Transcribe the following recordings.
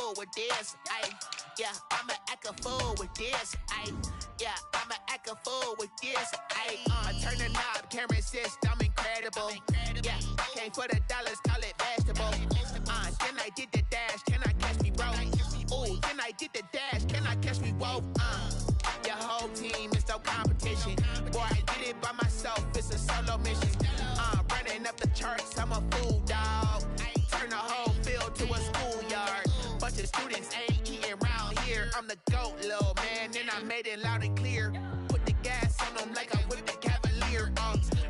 fool with this. Ay, yeah, I'ma act a fool with this. Ay, yeah, I'ma act a fool with this. Ay, turn the knob, camera assist, I'm incredible. Yeah, came for the dollars, call it vegetable. Then I did the dash, can I catch me, bro? Ooh, then I did the dash, can I catch me, whoa? Your whole team is no competition. Boy, I did it by myself, it's a solo mission. Running up the charts, I'm a fool, dog. Turn the whole field to a schoolyard. Bunch of students ain't eating round here. I'm the GOAT, little man, and I made it loud and clear. Put the gas on them like I whipped the Cavalier.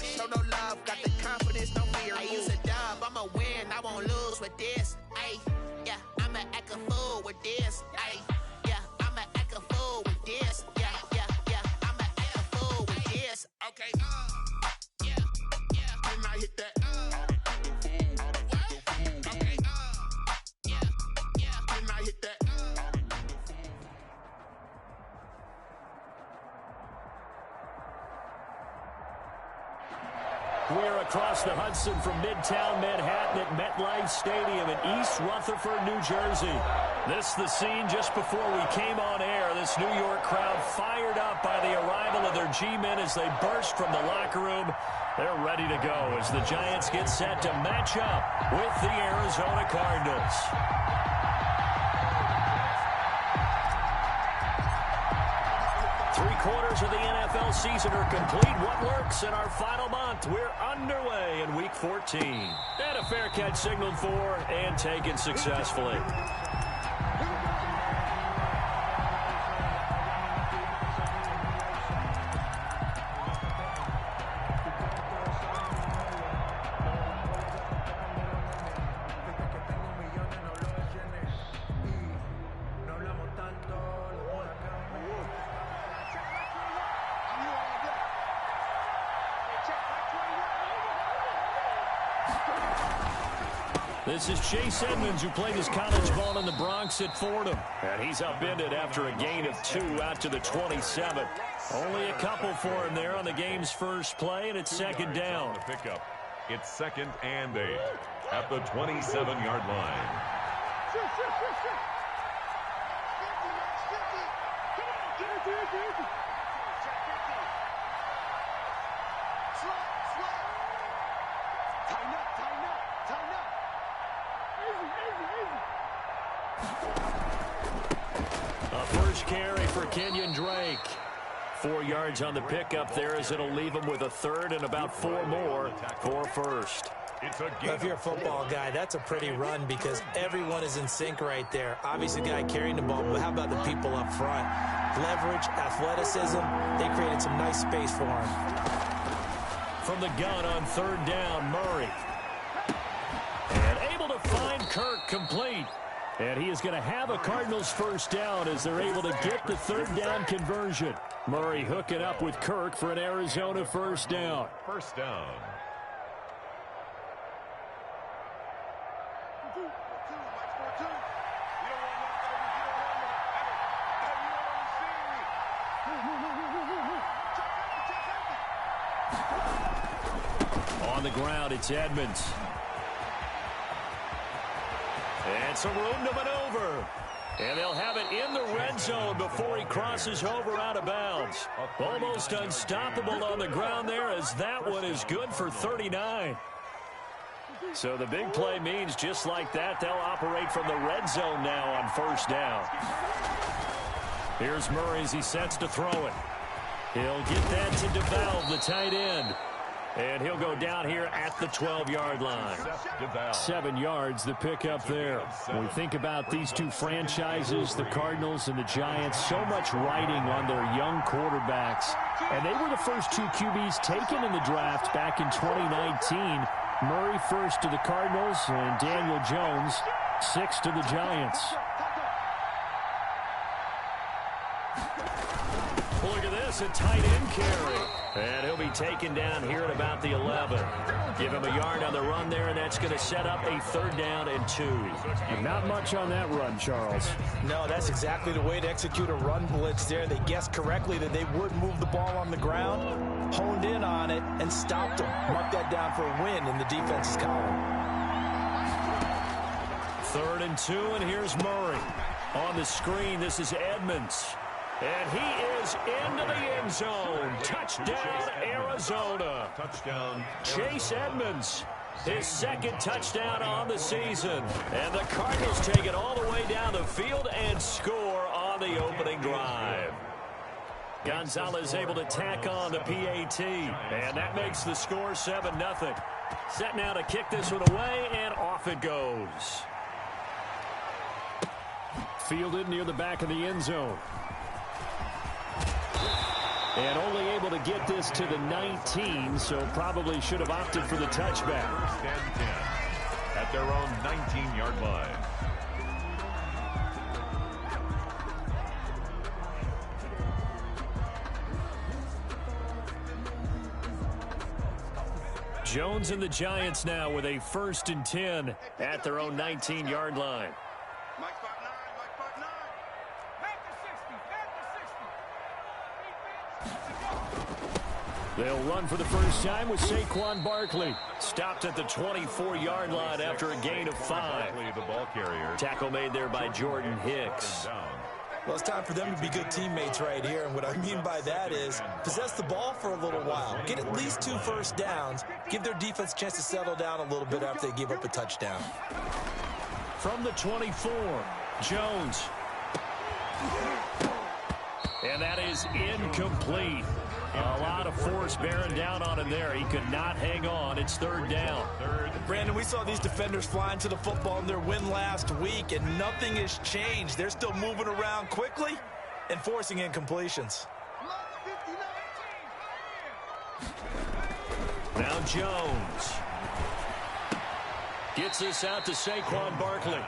Show no love, got the confidence, no fear. I use a dub, I'ma win, I won't lose with this. Ay, yeah, I'ma act a fool with this. Ay, yeah, I'ma act a fool with this. Yeah, yeah, yeah, I'ma act a fool with this. Okay, yeah, yeah, can I hit that? Okay, yeah, yeah, can I hit that? We're across the Hudson from Midtown Manhattan at MetLife Stadium in East Rutherford, New Jersey. This the scene just before we came on air. This New York crowd fired up by the arrival of their G-men as they burst from the locker room. They're ready to go as the Giants get set to match up with the Arizona Cardinals. Three-quarters of the NFL season are complete. What works in our final month? We're underway in Week 14. And a fair catch signaled for and taken successfully. This is Chase Edmonds, who played his college ball in the Bronx at Fordham. And he's upended after a gain of 2 out to the 27. Only a couple for him there on the game's first play, and it's second down. Pickup. It's 2nd and 8 at the 27-yard line. A first carry for Kenyon Drake. 4 yards on the pickup there as it'll leave him with a third and about 4 more for first. If you're a football guy, that's a pretty run because everyone is in sync right there. Obviously, the guy carrying the ball, but how about the people up front? Leverage, athleticism, they created some nice space for him. From the gun on third down, Murray. And able to find Kirk complete. And he is going to have a Cardinals first down as they're able to get the third down conversion. Murray hooking up with Kirk for an Arizona first down. First down. On the ground, it's Edmonds. And some room to maneuver. And they'll have it in the red zone before he crosses over out of bounds. Almost unstoppable on the ground there as that one is good for 39. So the big play means just like that, they'll operate from the red zone now on first down. Here's Murray as he sets to throw it. He'll get that to DeValve, the tight end. And he'll go down here at the 12-yard line. 7 yards, the pickup there. When we think about these two franchises, the Cardinals and the Giants, so much riding on their young quarterbacks. And they were the first 2 QBs taken in the draft back in 2019. Murray first to the Cardinals and Daniel Jones 6th to the Giants. Look at this, a tight end carry. And he'll be taken down here at about the 11. Give him a yard on the run there, and that's going to set up a third down and 2. Not much on that run, Charles. No, that's exactly the way to execute a run blitz there. They guessed correctly that they would move the ball on the ground, honed in on it, and stopped them. Mark that down for a win in the defense's column. 3rd and 2, and here's Murray. On the screen, this is Edmonds. And he is into the end zone. Touchdown, Arizona. Touchdown, Chase Edmonds, his second touchdown on the season. And the Cardinals take it all the way down the field and score on the opening drive. Gonzalez able to tack on the PAT. And that makes the score 7-0. Set now to kick this one away, and off it goes. Fielded near the back of the end zone. And only able to get this to the 19, so probably should have opted for the touchback. First and 10 at their own 19-yard line. Jones and the Giants now with a 1st and 10 at their own 19-yard line. They'll run for the first time with Saquon Barkley. Stopped at the 24-yard line after a gain of 5. The ball carrier. Tackle made there by Jordan Hicks. Well, it's time for them to be good teammates right here. And what I mean by that is possess the ball for a little while. Get at least 2 first downs. Give their defense a chance to settle down a little bit after they give up a touchdown. From the 24, Jones. And that is incomplete. A lot of force bearing down on him there. He could not hang on. It's 3rd down. Brandon, we saw these defenders flying to the football in their win last week, and nothing has changed. They're still moving around quickly and forcing incompletions. Now Jones. Gets this out to Saquon Barkley.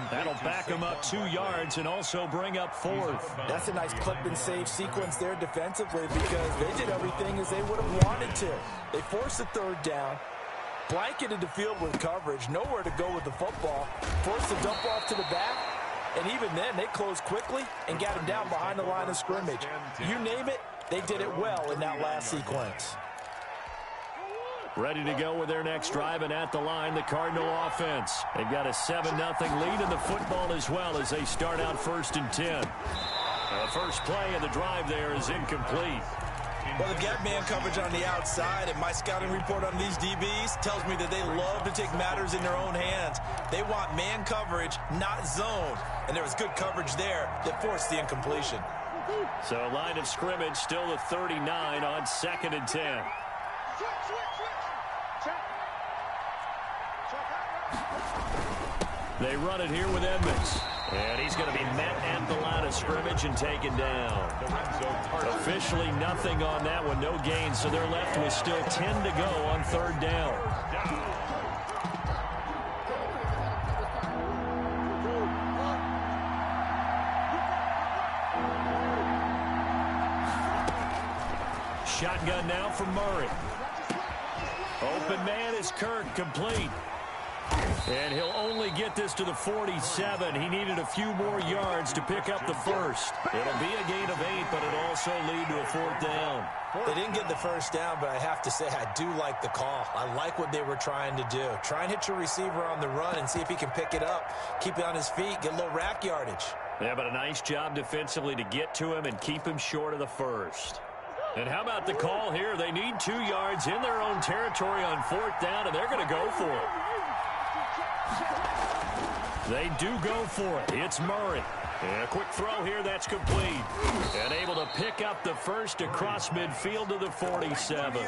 That'll back him up 2 yards and also bring up 4th. That's a nice clip and save sequence there defensively because they did everything as they would have wanted to. They forced the 3rd down, blanketed the field with coverage, nowhere to go with the football, forced the dump off to the back, and even then they closed quickly and got him down behind the line of scrimmage. You name it, they did it well in that last sequence. Ready to go with their next drive, and at the line, the Cardinal offense. They've got a 7-0 lead in the football as well as they start out 1st and 10. The first play of the drive there is incomplete. Well, they've got man coverage on the outside, and my scouting report on these DBs tells me that they love to take matters in their own hands. They want man coverage, not zone. And there was good coverage there that forced the incompletion. So line of scrimmage still the 39 on 2nd and 10. They run it here with Edmonds. And he's going to be met at the line of scrimmage and taken down. Officially nothing on that one, no gain. So they're left with still 10 to go on 3rd down. Shotgun now from Murray. Open man is Kirk, complete. And he'll only get this to the 47. He needed a few more yards to pick up the 1st. It'll be a gain of 8, but it'll also lead to a 4th down. They didn't get the 1st down, but I have to say I do like the call. I like what they were trying to do. Try and hit your receiver on the run and see if he can pick it up. Keep it on his feet, get a little rack yardage. Yeah, but a nice job defensively to get to him and keep him short of the 1st. And how about the call here? They need 2 yards in their own territory on 4th down, and they're going to go for it. They do go for it. It's Murray. And a quick throw here, that's complete. And able to pick up the 1st across midfield to the 47.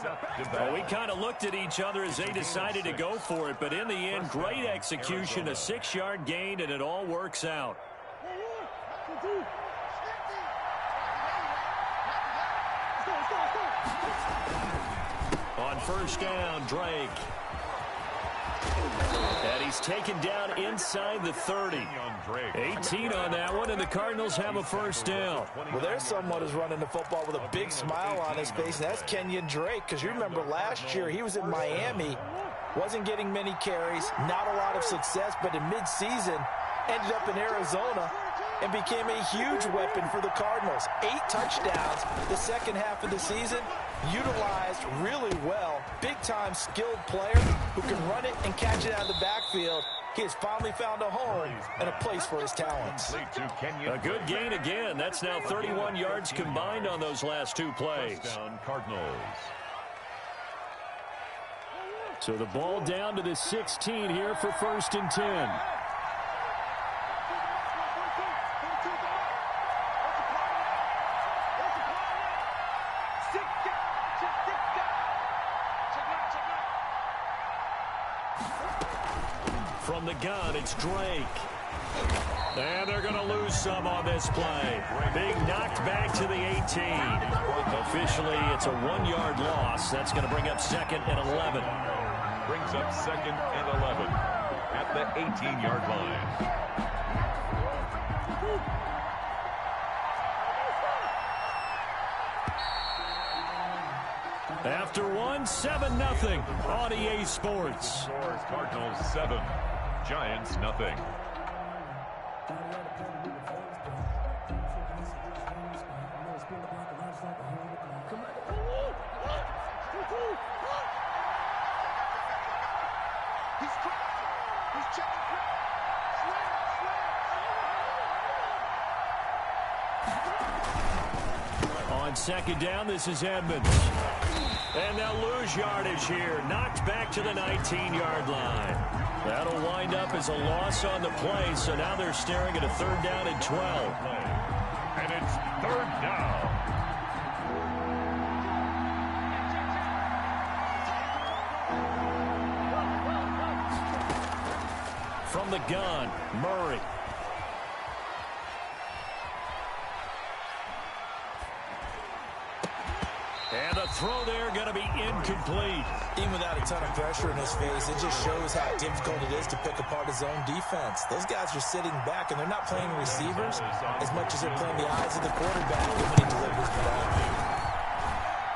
Well, we kind of looked at each other as they decided to go for it, but in the end, great execution, a 6-yard gain, and it all works out. On 1st down, Drake. And he's taken down inside the 30. 18 on that one, and the Cardinals have a 1st down. Well, there's someone who's running the football with a big smile on his face, and that's Kenyon Drake, because you remember last year he was in Miami, wasn't getting many carries, not a lot of success, but in midseason ended up in Arizona and became a huge weapon for the Cardinals. 8 touchdowns the second half of the season, utilized really well. Big-time skilled player who can run it and catch it out of the backfield. He has finally found a home and a place for his talents. A good gain again. That's now 31 yards combined on those last two plays. Touchdown, Cardinals. So the ball down to the 16 here for 1st and 10. From the gun, it's Drake. And they're going to lose some on this play. Being knocked back to the 18. Officially, it's a 1-yard loss. That's going to bring up 2nd and 11. Brings up 2nd and 11 at the 18-yard line. After one, 7-0 on EA Sports. Scores Cardinals 7, Giants nothing. On 2nd down, this is Edmonds. And they'll lose yardage here. Knocked back to the 19-yard line. That'll wind up as a loss on the play, so now they're staring at a 3rd down and 12. And it's 3rd down. From the gun, Murray. And the throw there going to be incomplete. Even without a ton of pressure in his face, it just shows how difficult it is to pick apart his own defense. Those guys are sitting back, and they're not playing receivers as much as they're playing the eyes of the quarterback when he delivers the ball.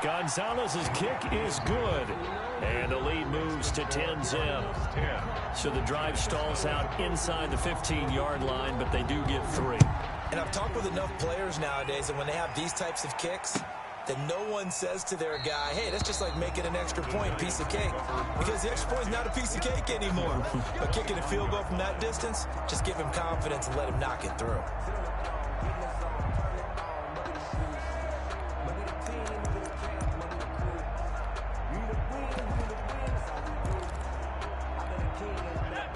Gonzalez's kick is good. And the lead moves to 10-zip. So the drive stalls out inside the 15-yard line, but they do get 3. And I've talked with enough players nowadays that when they have these types of kicks, that no one says to their guy, hey, that's just like making an extra point, piece of cake. Because the extra point is not a piece of cake anymore. But kicking a field goal from that distance, just give him confidence and let him knock it through.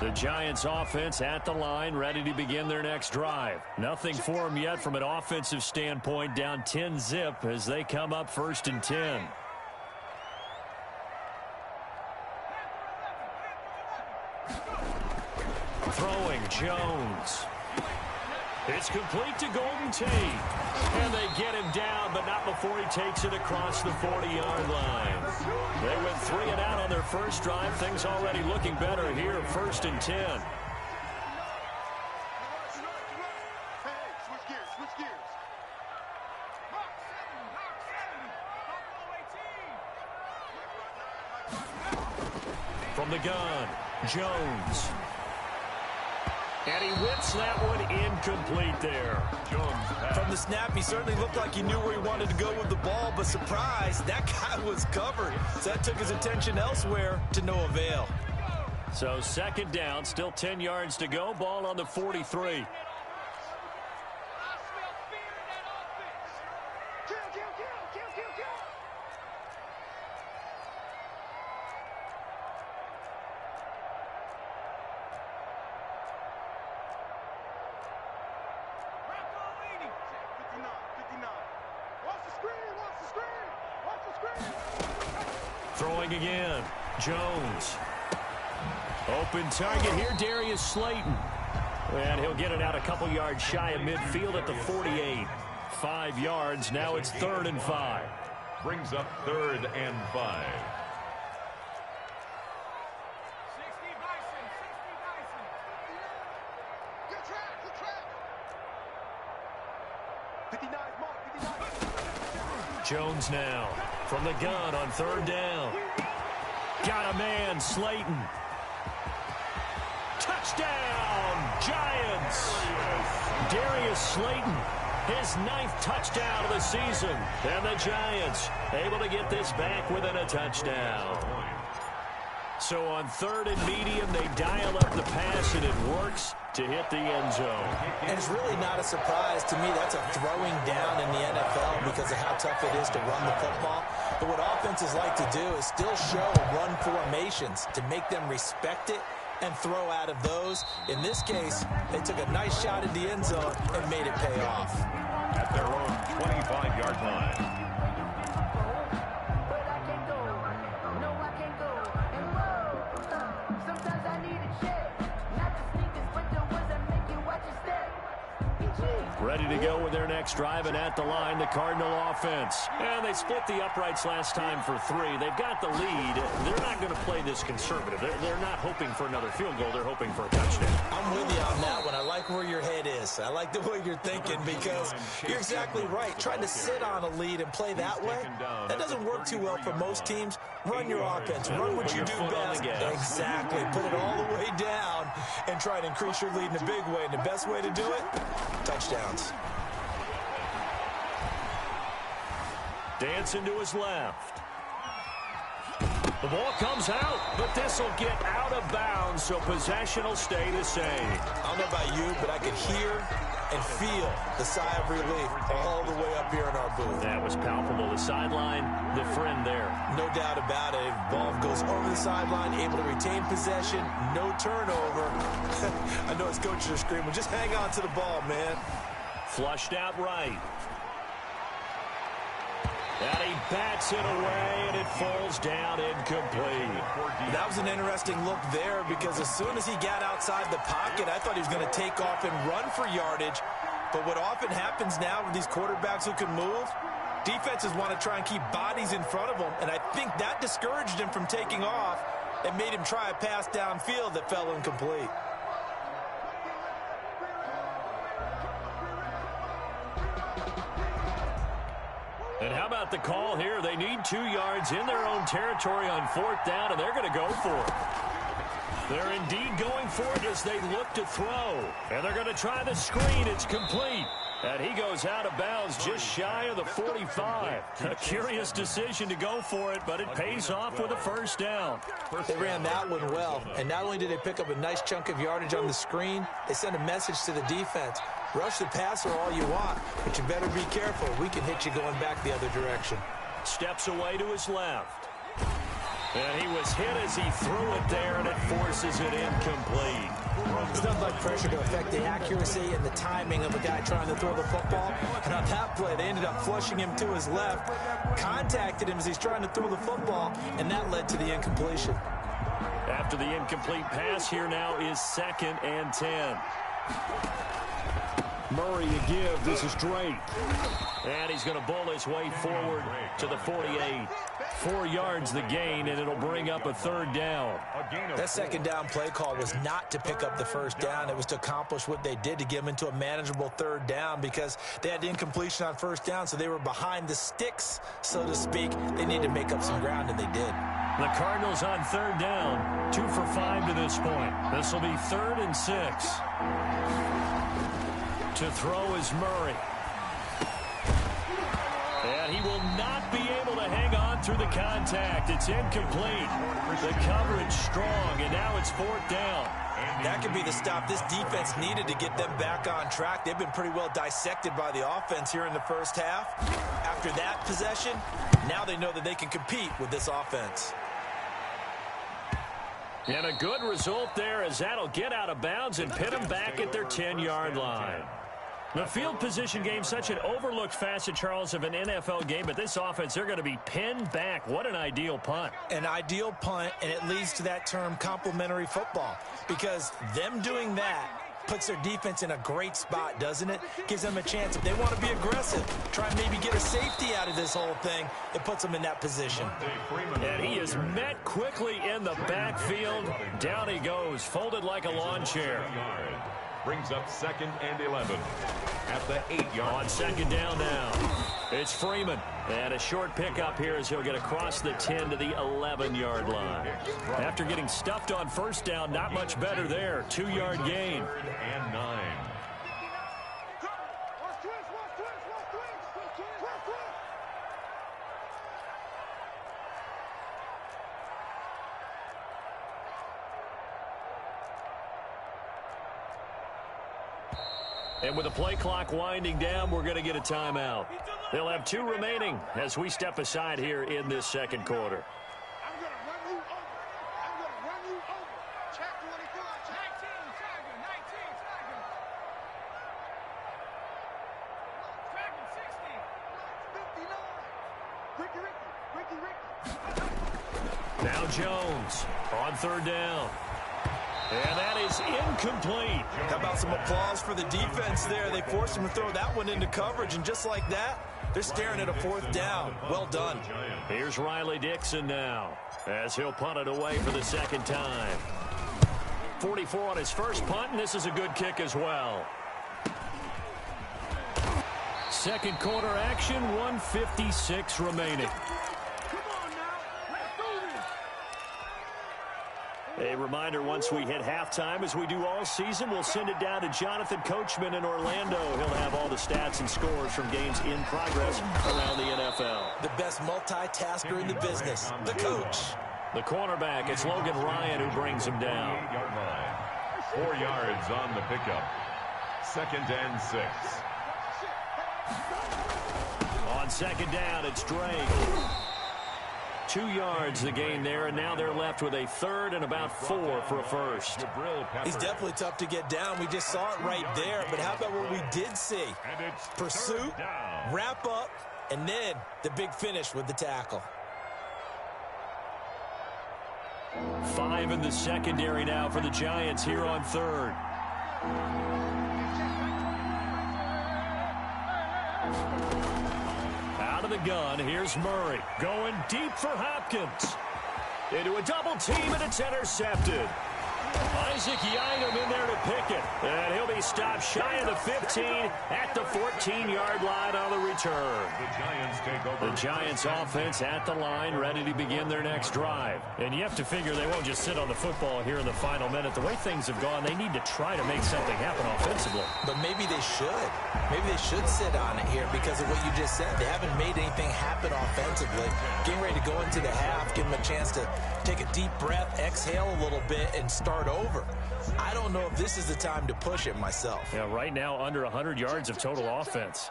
The Giants offense at the line, ready to begin their next drive. Nothing for them yet from an offensive standpoint, down 10-zip as they come up 1st and 10. Throwing, Jones. It's complete to Golden Tate. And they get him down, but not before he takes it across the 40-yard line. They went 3 and out on their first drive. Things already looking better here, 1st and 10. From the gun, Jones. And he whips that one incomplete there. Jones from the snap, he certainly looked like he knew where he wanted to go with the ball, but surprise, that guy was covered. So that took his attention elsewhere to no avail. So 2nd down, still 10 yards to go. Ball on the 43. Throwing again, Jones. Open target here, Darius Slayton. And he'll get it out a couple yards shy of midfield at the 48. 5 yards, now it's 3rd and 5. Brings up 3rd and 5. Jones now from the gun on 3rd down. Got a man, Slayton. Touchdown, Giants. Darius Slayton, his 9th touchdown of the season. And the Giants able to get this back within a touchdown. So on 3rd and medium, they dial up the pass, and it works to hit the end zone. And it's really not a surprise to me. That's a throwing down in the NFL because of how tough it is to run the football. But what offenses like to do is still show run formations to make them respect it and throw out of those. In this case, they took a nice shot at the end zone and made it pay off. At their own 25-yard line. Ready to go with their next drive, and at the line, the Cardinal offense. And they split the uprights last time for 3. They've got the lead. They're not going to play this conservative. They're not hoping for another field goal. They're hoping for a touchdown. I'm with you on that one. I like where your head is. I like the way you're thinking because you're exactly right. Trying to sit on a lead and play that way, that doesn't work too well for most teams. Run your offense. Run what you do best. Exactly. Put it all the way down and try to increase your lead in a big way. And the best way to do it, touchdowns. Dancing to his left. The ball comes out, but this will get out of bounds, so possession will stay the same. I don't know about you, but I could hear and feel the sigh of relief all the way up here in our booth. That was palpable. The sideline, the friend there. No doubt about it. Ball goes over the sideline, able to retain possession, no turnover. I know his coaches are screaming, just hang on to the ball, man. Flushed out right. And he bats it away, and it falls down incomplete. That was an interesting look there because as soon as he got outside the pocket, I thought he was going to take off and run for yardage. But what often happens now with these quarterbacks who can move, defenses want to try and keep bodies in front of them, and I think that discouraged him from taking off and made him try a pass downfield that fell incomplete. And how about the call here? They need 2 yards in their own territory on 4th down, and they're going to go for it. They're indeed going for it as they look to throw. And they're going to try the screen. It's complete. And he goes out of bounds just shy of the 45. A curious decision to go for it, but it pays off with a 1st down. They ran that one well. And not only did they pick up a nice chunk of yardage on the screen, they sent a message to the defense. Rush the passer all you want, but you better be careful. We can hit you going back the other direction. Steps away to his left. And he was hit as he threw it there, and it forces it incomplete. It's not like pressure to affect the accuracy and the timing of a guy trying to throw the football. And on that play, they ended up flushing him to his left, contacted him as he's trying to throw the football, and that led to the incompletion. After the incomplete pass, here now is 2nd and 10. Murray to give. This is Drake. And he's going to bull his way forward to the 48. 4 yards the gain, and it'll bring up a 3rd down. That 2nd down play call was not to pick up the 1st down. It was to accomplish what they did to get them into a manageable 3rd down because they had the incompletion on 1st down, so they were behind the sticks, so to speak. They needed to make up some ground, and they did. The Cardinals on 3rd down, 2 for 5 to this point. This will be 3rd and 6. To throw is Murray. And he will not be able to hang on through the contact. It's incomplete. The coverage strong, and now it's 4th down. That could be the stop this defense needed to get them back on track. They've been pretty well dissected by the offense here in the 1st half. After that possession, now they know that they can compete with this offense. And a good result there as that'll get out of bounds and pit them back at their 10-yard line. The field position game, such an overlooked facet, Charles, of an NFL game, but this offense, they're going to be pinned back. What an ideal punt. An ideal punt, and it leads to that term complementary football, because them doing that puts their defense in a great spot, doesn't it? Gives them a chance. If they want to be aggressive, try and maybe get a safety out of this whole thing, it puts them in that position. And he is met quickly in the backfield. Down he goes, folded like a lawn chair. Brings up 2nd and 11 at the 8-yard. On 2nd down now, it's Freeman. And a short pickup here as he'll get across the 10 to the 11-yard line. After getting stuffed on 1st down, not much better there. 2-yard gain. 3rd and 9. And with the play clock winding down, we're going to get a timeout. They'll have 2 remaining as we step aside here in this second quarter. I'm going to run you over. I'm going to run you over. Check 24. Check 19. Tagging. 19. Tagging. Tagging 60. Ricky. Now Jones on third down. And that is incomplete. How about some applause for the defense there? They forced him to throw that one into coverage, and just like that, they're staring at a 4th down. Well done. Here's Riley Dixon now as he'll punt it away for the second time. 44 on his first punt, and this is a good kick as well. Second quarter action, 1:56 remaining. A reminder, once we hit halftime, as we do all season, we'll send it down to Jonathan Coachman in Orlando. He'll have all the stats and scores from games in progress around the NFL. The best multitasker in the business, the coach. The cornerback, it's Logan Ryan who brings him down. 4 yards on the pickup. 2nd and 6. On second down, it's Drake. 2 yards the gain there, and now they're left with a 3rd and about 4 for a first. He's definitely tough to get down. We just saw it right there, but how about what we did see? Pursuit, wrap up, and then the big finish with the tackle. 5 in the secondary now for the Giants here on 3rd. Out of the gun, here's Murray. Going deep for Hopkins. Into a double team, and it's intercepted. Isaac Yiadom in there to pick it. And he'll be stopped shy of the 15 at the 14-yard line on the return. The Giants take over. The Giants offense at the line, ready to begin their next drive. And you have to figure they won't just sit on the football here in the final minute. The way things have gone, they need to try to make something happen offensively. But maybe they should. Maybe they should sit on it here because of what you just said. They haven't made anything happen offensively. Getting ready to go into the half, give them a chance to take a deep breath, exhale a little bit, and start over. I don't know if this is the time to push it myself. Yeah, right now under 100 yards of total offense.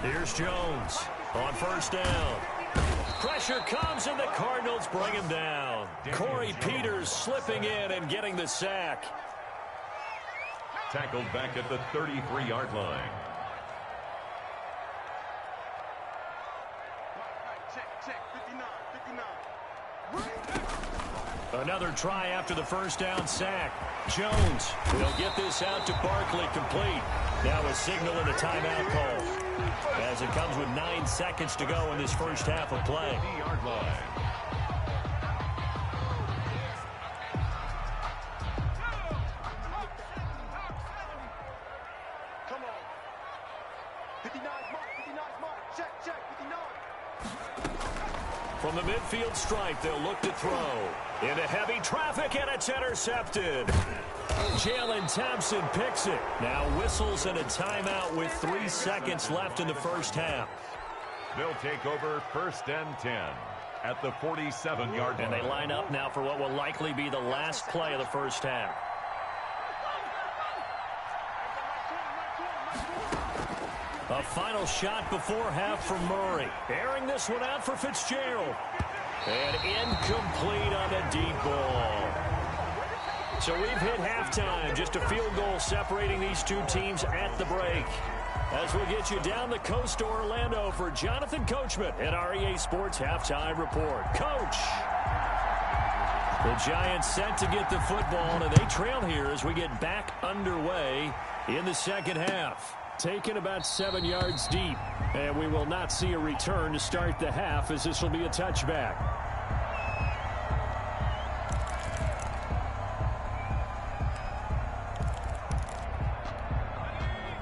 Here's Jones on first down. Pressure comes, and the Cardinals bring him down. Corey Peters slipping in and getting the sack. Tackled back at the 33-yard line. Another try after the first down sack. Jones, he'll get this out to Barkley, complete. Now a signal and a timeout call, as it comes with 9 seconds to go in this first half of play. 50-yard line. Come on. 59 mark, 59 mark. Check, 59. From the midfield stripe, they'll look to throw. Into heavy traffic, and it's intercepted. Jalen Thompson picks it. Now whistles and a timeout with 3 seconds left in the first half. They'll take over 1st and 10 at the 47-yard line. And they line up now for what will likely be the last play of the first half. A final shot before half from Murray. Airing this one out for Fitzgerald. And incomplete on a deep ball. So we've hit halftime. Just a field goal separating these two teams at the break. As we get you down the coast to Orlando for Jonathan Coachman at our EA Sports Halftime Report. Coach! The Giants set to get the football, and they trail here as we get back underway in the second half. Taken about 7 yards deep, and we will not see a return to start the half, as this will be a touchback.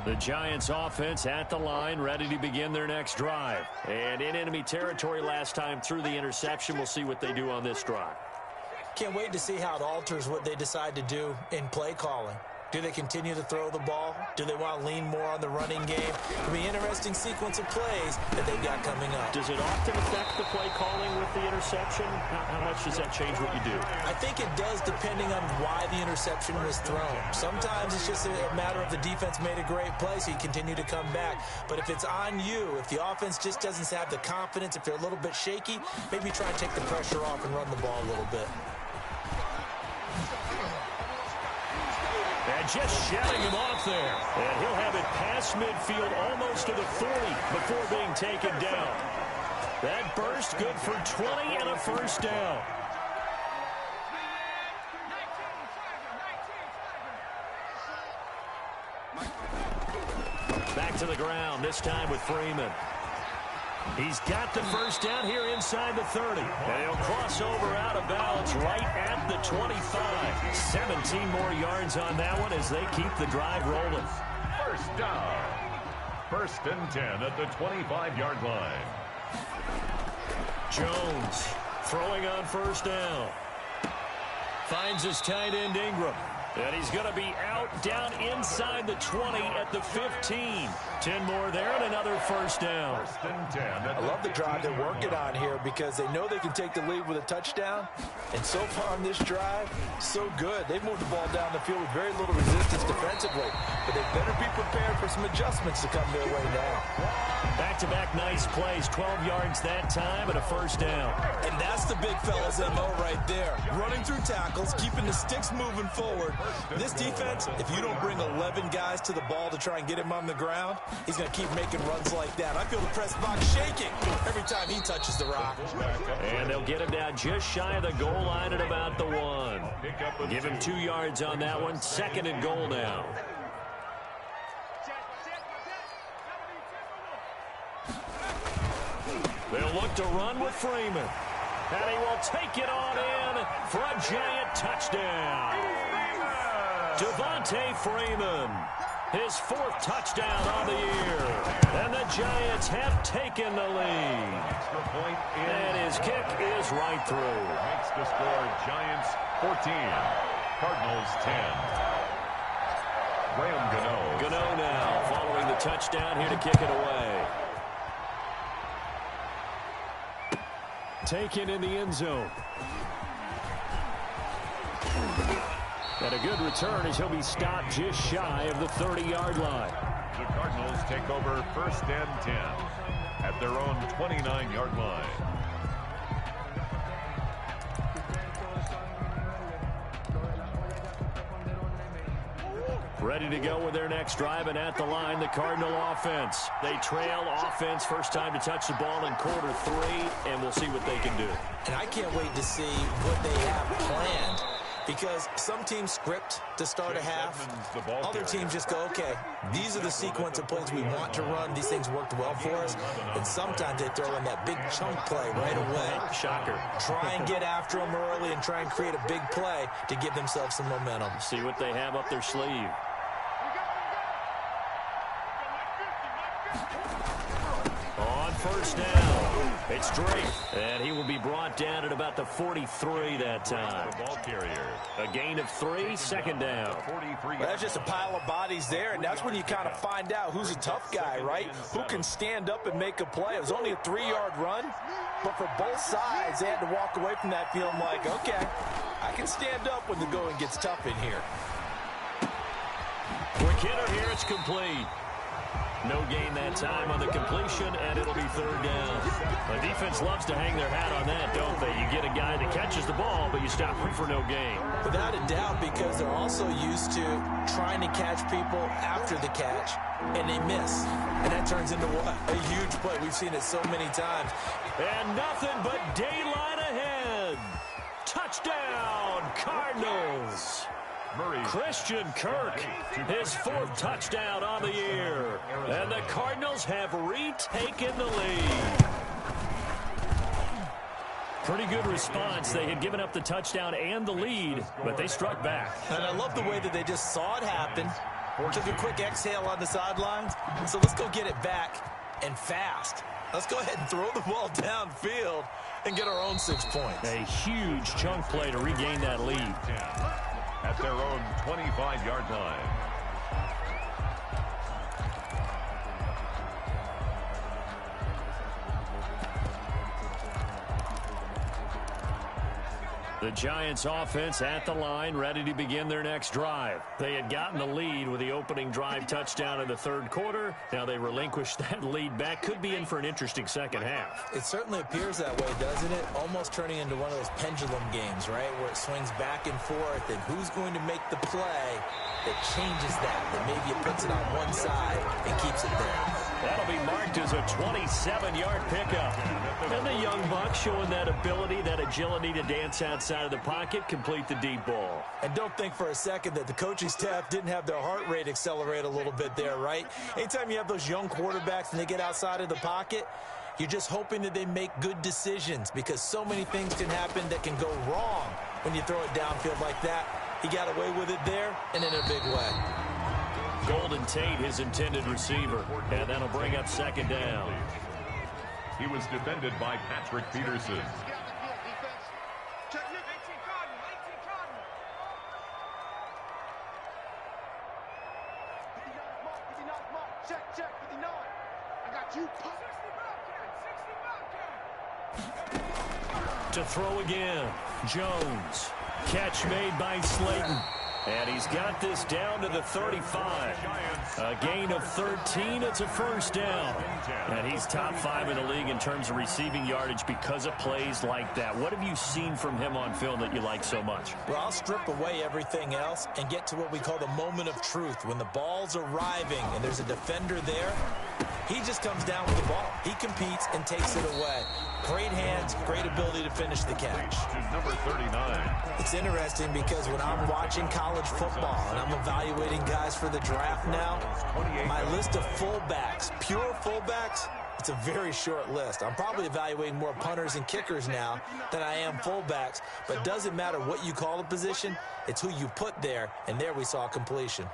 The Giants offense at the line, ready to begin their next drive. And in enemy territory last time through the interception. We'll see what they do on this drive. Can't wait to see how it alters what they decide to do in play calling. Do they continue to throw the ball? Do they want to lean more on the running game? It'll be an interesting sequence of plays that they've got coming up. Does it often affect the play calling with the interception? How much does that change what you do? I think it does depending on why the interception was thrown. Sometimes it's just a matter of the defense made a great play, so you continue to come back. But if it's on you, if the offense just doesn't have the confidence, if they're a little bit shaky, maybe try and take the pressure off and run the ball a little bit. And just shouting him off there. And he'll have it past midfield almost to the 40 before being taken down. That burst good for 20 and a first down. Back to the ground, this time with Freeman. He's got the first down here inside the 30. And he'll cross over out of bounds right at the 25. 17 more yards on that one as they keep the drive rolling. First down. 1st and 10 at the 25-yard line. Jones throwing on first down. Finds his tight end Ingram. And he's going to be out down inside the 20 at the 15. 10 more there and another first down. 1st and 10. I love the drive they're working on here because they know they can take the lead with a touchdown. And so far on this drive, so good. They've moved the ball down the field with very little resistance defensively. But they better be prepared for some adjustments to come their way now. Back-to-back nice plays. 12 yards that time and a first down. And that's the big fella's MO right there. Running through tackles, keeping the sticks moving forward. This defense, if you don't bring 11 guys to the ball to try and get him on the ground, he's going to keep making runs like that. I feel the press box shaking every time he touches the rock. And they'll get him down just shy of the goal line at about the 1. Give him 2 yards on that one. 2nd and goal now. They'll look to run with Freeman. And he will take it on in for a giant touchdown. Devontae Freeman, his 4th touchdown on the year. And the Giants have taken the lead. Extra point in. And his kick is right through. Makes the score Giants 14, Cardinals 10. Graham Gano. Gano now following the touchdown here to kick it away. Taken in the end zone. And a good return as he'll be stopped just shy of the 30-yard line. The Cardinals take over 1st and 10 at their own 29-yard line. Ready to go with their next drive, and at the line, the Cardinal offense. They trail offense, first time to touch the ball in quarter 3, and we'll see what they can do. And I can't wait to see what they have planned, because some teams script to start a half. Other teams just go, okay, these are the sequence of plays we want to run. These things worked well for us. And sometimes they throw in that big chunk play right away. Shocker. Try and get after them early and try and create a big play to give themselves some momentum. See what they have up their sleeve. On first down, it's Drake, and he will be brought down at about the 43 that time. Ball carrier. A gain of 3, 2nd down. 43. Well, that's just a pile of bodies there, and that's when you kind of find out who's a tough guy, right? Who can stand up and make a play. It was only a 3-yard run, but for both sides, they had to walk away from that feeling like, okay, I can stand up when the going gets tough in here. Quick hitter here, it's complete. No gain that time on the completion, and it'll be 3rd down. The defense loves to hang their hat on that, don't they? You get a guy that catches the ball, but you stop him for no gain. Without a doubt, because they're also used to trying to catch people after the catch, and they miss. And that turns into what? A huge play. We've seen it so many times. And nothing but daylight ahead. Touchdown, Cardinals. Christian Kirk, his 4th touchdown on the year. And the Cardinals have retaken the lead. Pretty good response. They had given up the touchdown and the lead, but they struck back. And I love the way that they just saw it happen. Took a quick exhale on the sidelines. So let's go get it back and fast. Let's go ahead and throw the ball downfield and get our own 6 points. A huge chunk play to regain that lead. at their own 25-yard line. The Giants offense at the line, ready to begin their next drive. They had gotten the lead with the opening drive touchdown in the third quarter. Now they relinquished that lead back. Could be in for an interesting second half. It certainly appears that way, doesn't it? Almost turning into one of those pendulum games, right, where it swings back and forth, and who's going to make the play that changes that maybe it puts it on one side and keeps it there. That'll be marked as a 27-yard pickup. And the young buck showing that ability, that agility to dance outside of the pocket, complete the deep ball. And don't think for a second that the coaching staff didn't have their heart rate accelerate a little bit there, right? Anytime you have those young quarterbacks and they get outside of the pocket, you're just hoping that they make good decisions because so many things can happen that can go wrong when you throw it downfield like that. He got away with it there and in a big way. Golden Tate, his intended receiver, and that'll bring up second down. He was defended by Patrick Peterson. Check, 59. I got you. To throw again, Jones. Catch made by Slayton. And he's got this down to the 35. A gain of 13. It's a first down. And he's top 5 in the league in terms of receiving yardage because of plays like that. What have you seen from him on film that you like so much? Well, I'll strip away everything else and get to what we call the moment of truth. When the ball's arriving and there's a defender there, he just comes down with the ball. He competes and takes it away. Great hands, great ability to finish the catch. Number 39. It's interesting because when I'm watching college football and I'm evaluating guys for the draft now, my list of fullbacks, pure fullbacks, it's a very short list. I'm probably evaluating more punters and kickers now than I am fullbacks, but it doesn't matter what you call a position, it's who you put there, and there we saw completion.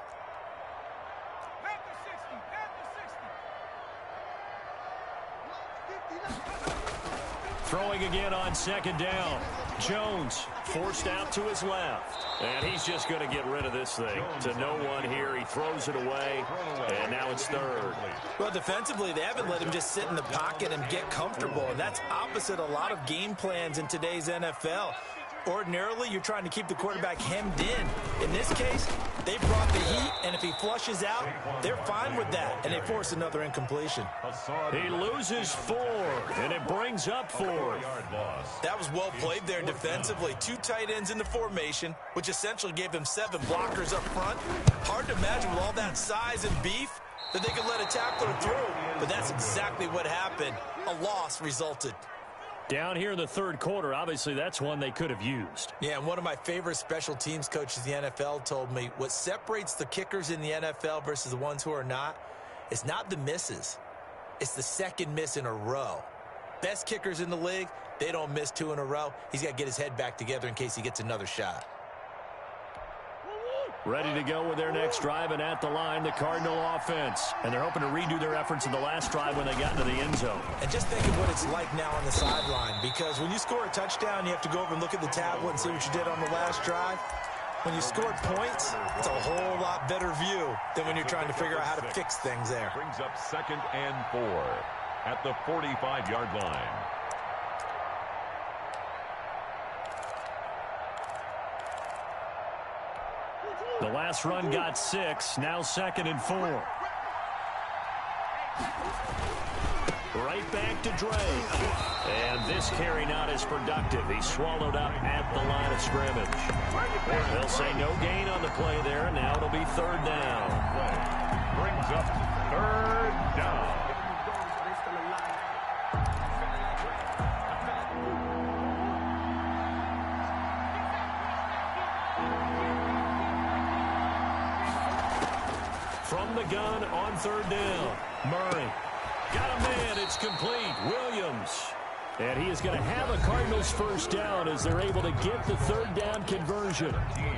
Throwing again on second down. Jones forced out to his left. And he's just going to get rid of this thing. To no one here. He throws it away. And now it's third. Well, defensively, they haven't let him just sit in the pocket and get comfortable. And that's opposite a lot of game plans in today's NFL. Ordinarily, you're trying to keep the quarterback hemmed in. In this case, they brought the heat, and if he flushes out, they're fine with that, and they force another incompletion. He loses 4, and it brings up 4. That was well played there defensively. 2 tight ends in the formation, which essentially gave them 7 blockers up front. Hard to imagine with all that size and beef that they could let a tackler through, but that's exactly what happened. A loss resulted. Down here in the third quarter, obviously that's one they could have used. Yeah, and one of my favorite special teams coaches in the NFL told me what separates the kickers in the NFL versus the ones who are not is not the misses. It's the second miss in a row. Best kickers in the league, they don't miss 2 in a row. He's got to get his head back together in case he gets another shot. Ready to go with their next drive, and at the line, the Cardinal offense. And they're hoping to redo their efforts in the last drive when they got into the end zone. And just think of what it's like now on the sideline, because when you score a touchdown, you have to go over and look at the tablet and see what you did on the last drive. When you scored points, it's a whole lot better view than when you're trying to figure out how to fix things there. Brings up 2nd and 4 at the 45-yard line. The last run got 6, now 2nd and 4. Right back to Drake. And this carry not as productive. He's swallowed up at the line of scrimmage. They'll say no gain on the play there, and now it'll be 3rd down. Brings up 3rd down. From the gun on 3rd down. Murray. Got a man. It's complete. Williams. And he is going to have a Cardinals first down as they're able to get the 3rd down conversion.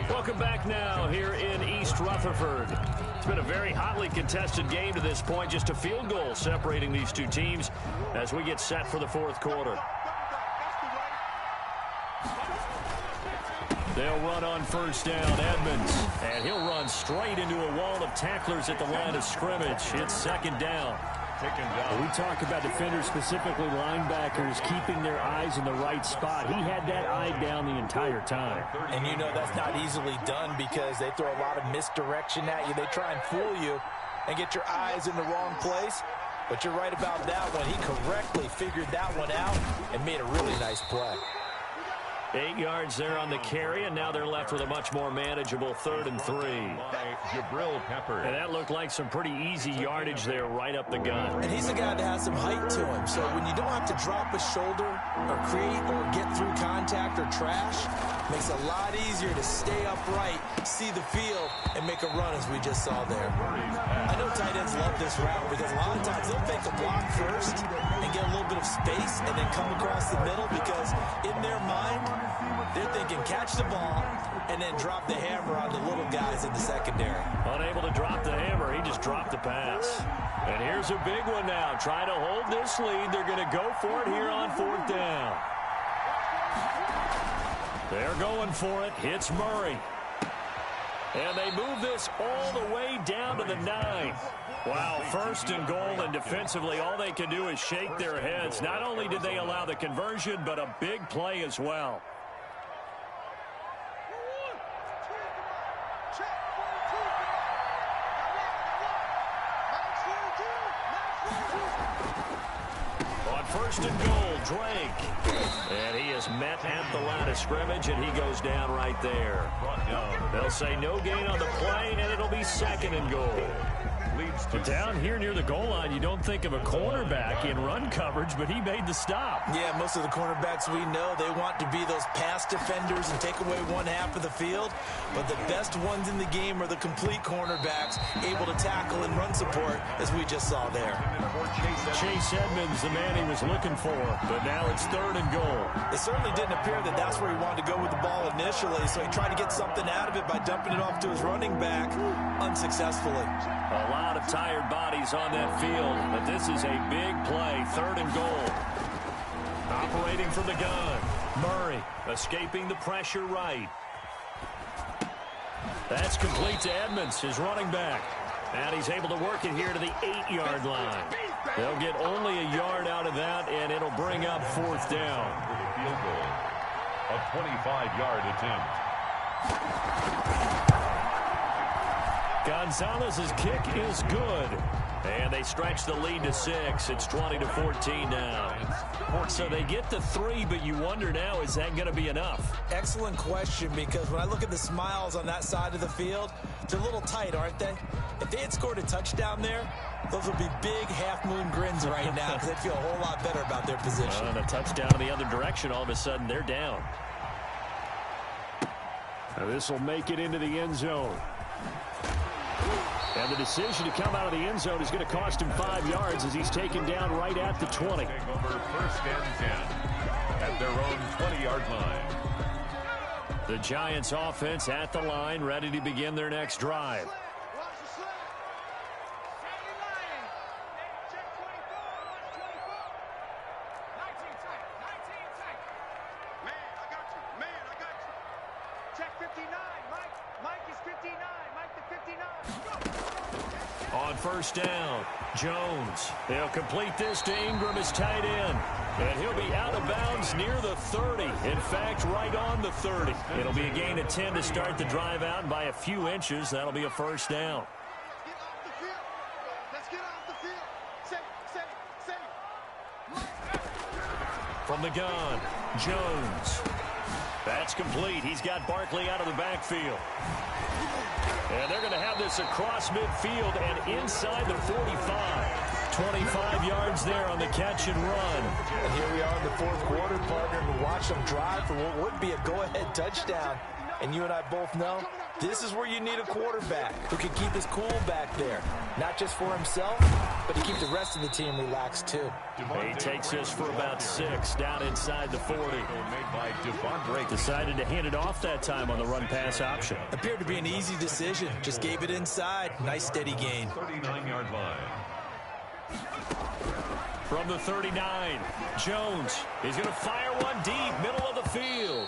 Welcome back now here in East Rutherford. It's been a very hotly contested game to this point. Just a field goal separating these two teams as we get set for the 4th quarter. They'll run on first down. Edmonds. And he'll run straight into a wall of tacklers at the line of scrimmage. It's second down. We talk about defenders, specifically linebackers, keeping their eyes in the right spot. He had that eye down the entire time. And you know that's not easily done because they throw a lot of misdirection at you. They try and fool you and get your eyes in the wrong place. But you're right about that one. He correctly figured that one out and made a really nice play. 8 yards there on the carry, and now they're left with a much more manageable 3rd and 3. Jabril Pepper. And that looked like some pretty easy yardage there right up the gut. And he's a guy that has some height to him. So when you don't have to drop a shoulder or create or get through contact or trash, makes it a lot easier to stay upright, see the field, and make a run as we just saw there. I know tight ends love this route because a lot of times they'll fake a block first and get a little bit of space and then come across the middle because in their mind, they're thinking catch the ball and then drop the hammer on the little guys in the secondary. Unable to drop the hammer, he just dropped the pass. And here's a big one now. Trying to hold this lead. They're going to go for it here on 4th down. They're going for it. Hits Murray. And they move this all the way down to the 9. Wow, 1st and goal, and defensively all they can do is shake their heads. Not only did they allow the conversion, but a big play as well. On 1st and goal, Drake. And he is met at the line of scrimmage, and he goes down right there. They'll say no gain on the play, and it'll be 2nd and goal. But down here near the goal line, you don't think of a cornerback in run coverage, but he made the stop. Yeah, most of the cornerbacks we know, they want to be those pass defenders and take away one half of the field. But the best ones in the game are the complete cornerbacks, able to tackle and run support, as we just saw there. Chase Edmonds, the man he was looking for, but now it's 3rd and goal. It certainly didn't appear that that's where he wanted to go with the ball initially, so he tried to get something out of it by dumping it off to his running back unsuccessfully. A lot of tired bodies on that field, but this is a big play. 3rd and goal. Operating from the gun. Murray escaping the pressure right. That's complete to Edmonds, his running back. And he's able to work it here to the 8-yard line. They'll get only a yard out of that, and it'll bring up 4th down. Field goal. A 25-yard attempt. Gonzalez's kick is good. And they stretch the lead to 6. It's 20-14 now. So they get the 3, but you wonder now, is that going to be enough? Excellent question, because when I look at the smiles on that side of the field, they're a little tight, aren't they? If they had scored a touchdown there, those would be big half-moon grins right now because they'd feel a whole lot better about their position. And a touchdown in the other direction, all of a sudden they're down. Now this will make it into the end zone. And the decision to come out of the end zone is going to cost him 5 yards as he's taken down right at the 20. Take over 1st and 10 at their own 20-yard line. The Giants offense at the line, ready to begin their next drive. On 1st down, Jones. They'll complete this to Ingram as tight end. And he'll be out of bounds near the 30. In fact, right on the 30. It'll be a gain of 10 to start the drive out, and by a few inches, that'll be a 1st down. Let's get off the field. From the gun, Jones. That's complete. He's got Barkley out of the backfield. And they're going to have this across midfield and inside the 45. 25 yards there on the catch and run. And here we are in the 4th quarter, partner, and watch them drive for what would be a go-ahead touchdown. And you and I both know this is where you need a quarterback who can keep his cool back there. Not just for himself, but to keep the rest of the team relaxed too. He takes this for about 6 down inside the 40. Decided to hand it off that time on the run-pass option. Appeared to be an easy decision. Just gave it inside. Nice steady gain. 39-yard line. From the 39, Jones is going to fire one deep, middle of the field.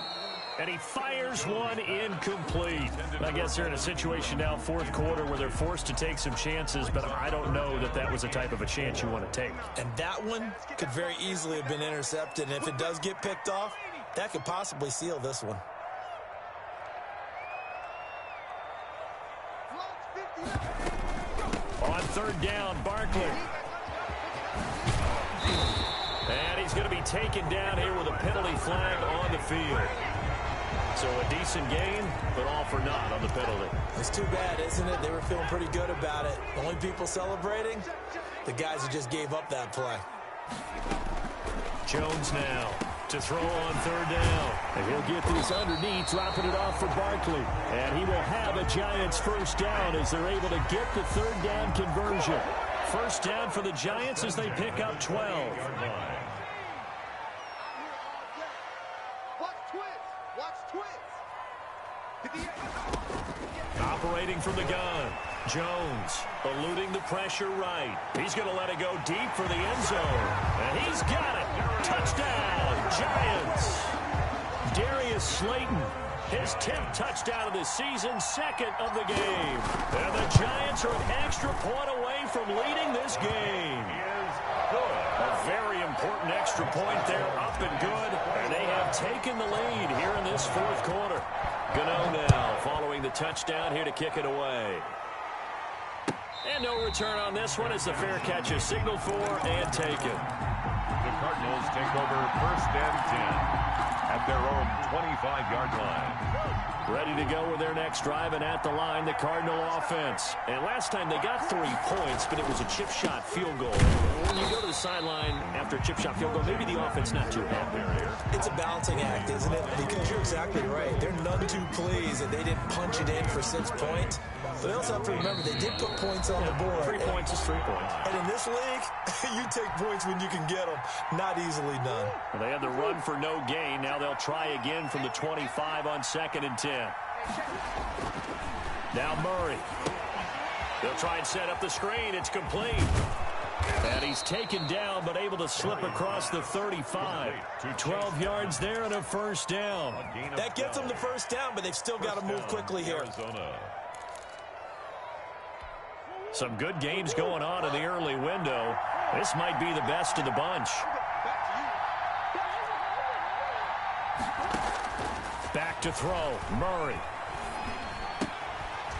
And he fires one incomplete. I guess they're in a situation now, fourth quarter, where they're forced to take some chances, but I don't know that that was the type of a chance you want to take. And that one could very easily have been intercepted. And if it does get picked off, that could possibly seal this one. On third down, Barkley. And he's going to be taken down here with a penalty flag on the field. So a decent game, but all for naught on the penalty. It's too bad, isn't it? They were feeling pretty good about it. The only people celebrating, the guys who just gave up that play. Jones now to throw on third down. And he'll get this underneath, dropping it off for Barkley. And he will have a Giants first down as they're able to get the third down conversion. First down for the Giants as they pick up 12. Operating from the gun. Jones eluding the pressure right. He's going to let it go deep for the end zone. And he's got it. Touchdown, Giants. Darius Slayton, his 10th touchdown of the season, second of the game. And the Giants are an extra point away from leading this game. A very important extra point there, up and good. And they have taken the lead here in this fourth quarter. Gano now following the touchdown here to kick it away. And no return on this one as the fair catch is signaled for and taken. The Cardinals take over first and 10 at their own 25-yard line. Ready to go with their next drive, and at the line, the Cardinal offense. And last time they got 3 points, but it was a chip shot field goal. When you go to the sideline after a chip shot field goal, maybe the offense not too happy. It's a balancing act, isn't it? Because you're exactly right. They're none too pleased that they didn't punch it in for 6 points. But they also have to remember they did put points on the board. 3 points is 3 points. And in this league, you take points when you can get them. Not easily done. Well, they had the run for no gain. Now they'll try again from the 25 on 2nd and 10. Now Murray. They'll try and set up the screen. It's complete. And he's taken down, but able to slip across the 35. 12 yards there and a first down. That gets them the first down, but they've still got to move quickly here. Some good games going on in the early window. This might be the best of the bunch. Back to throw, Murray.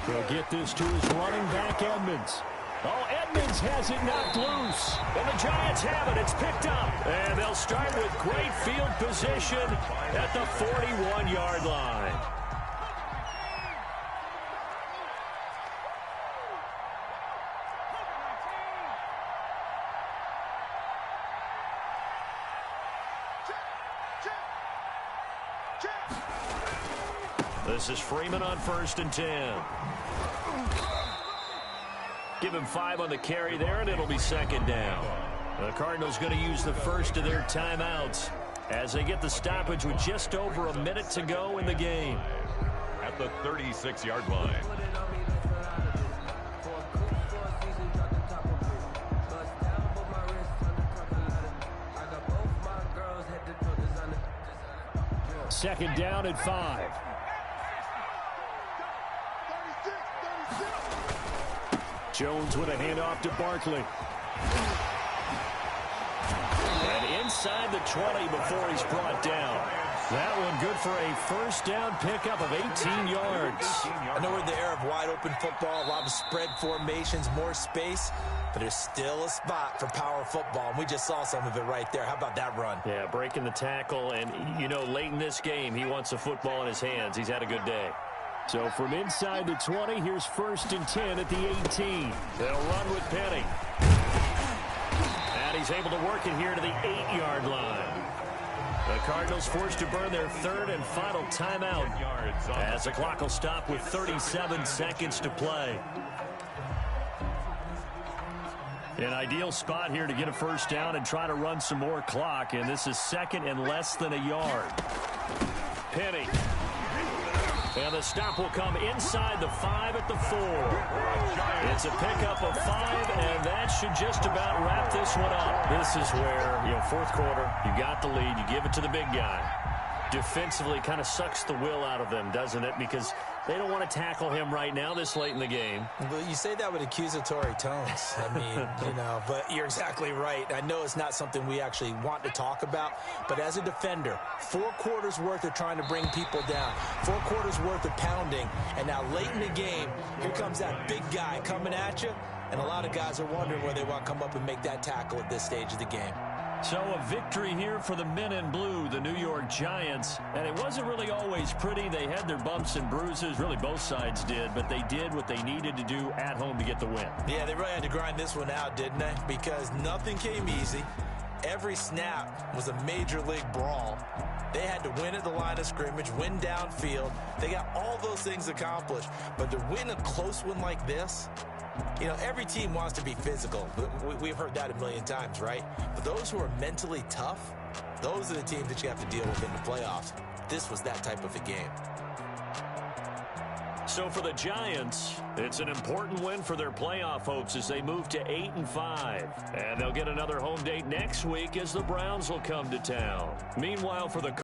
He'll get this to his running back, Edmonds. Oh, Edmonds has it knocked loose. And the Giants have it. It's picked up. And they'll start with great field position at the 41-yard line. This is Freeman on 1st and 10. Give him 5 on the carry there, and it'll be 2nd down. The Cardinals going to use the first of their timeouts as they get the stoppage with just over a minute to go in the game. At the 36-yard line. Second down at 5. Jones with a handoff to Barkley. And inside the 20 before he's brought down. That one good for a first down pickup of 18 yards. I know we're in the era of wide open football, a lot of spread formations, more space, but there's still a spot for power football, and we just saw some of it right there. How about that run? Yeah, breaking the tackle, and, you know, late in this game, he wants the football in his hands. He's had a good day. So from inside the 20, here's 1st and 10 at the 18. They'll run with Penny. And he's able to work it here to the 8-yard line. The Cardinals forced to burn their 3rd and final timeout as the clock will stop with 37 seconds to play. An ideal spot here to get a first down and try to run some more clock, and this is 2nd and less than a yard. Penny. And the stop will come inside the 5 at the 4. It's a pickup of 5, and that should just about wrap this one up. This is where, 4th quarter, you got the lead, you give it to the big guy. defensively kind of sucks the will out of them, doesn't it? Because they don't want to tackle him right now this late in the game. Well, you say that with accusatory tones. I mean, but you're exactly right. I know it's not something we actually want to talk about, but as a defender, 4 quarters worth of trying to bring people down, 4 quarters worth of pounding, and now late in the game, here comes that big guy coming at you, and a lot of guys are wondering where they want to come up and make that tackle at this stage of the game. So a victory here for the men in blue, the New York Giants. And it wasn't really always pretty. They had their bumps and bruises. Really, both sides did. But they did what they needed to do at home to get the win. Yeah, they really had to grind this one out, didn't they? Because nothing came easy. Every snap was a major league brawl. They had to win at the line of scrimmage, win downfield. They got all those things accomplished. But to win a close one like this, every team wants to be physical. We've heard that a million times, right? But those who are mentally tough, those are the teams that you have to deal with in the playoffs. This was that type of a game. So for the Giants, it's an important win for their playoff hopes as they move to 8-5. And they'll get another home date next week as the Browns will come to town. Meanwhile, for the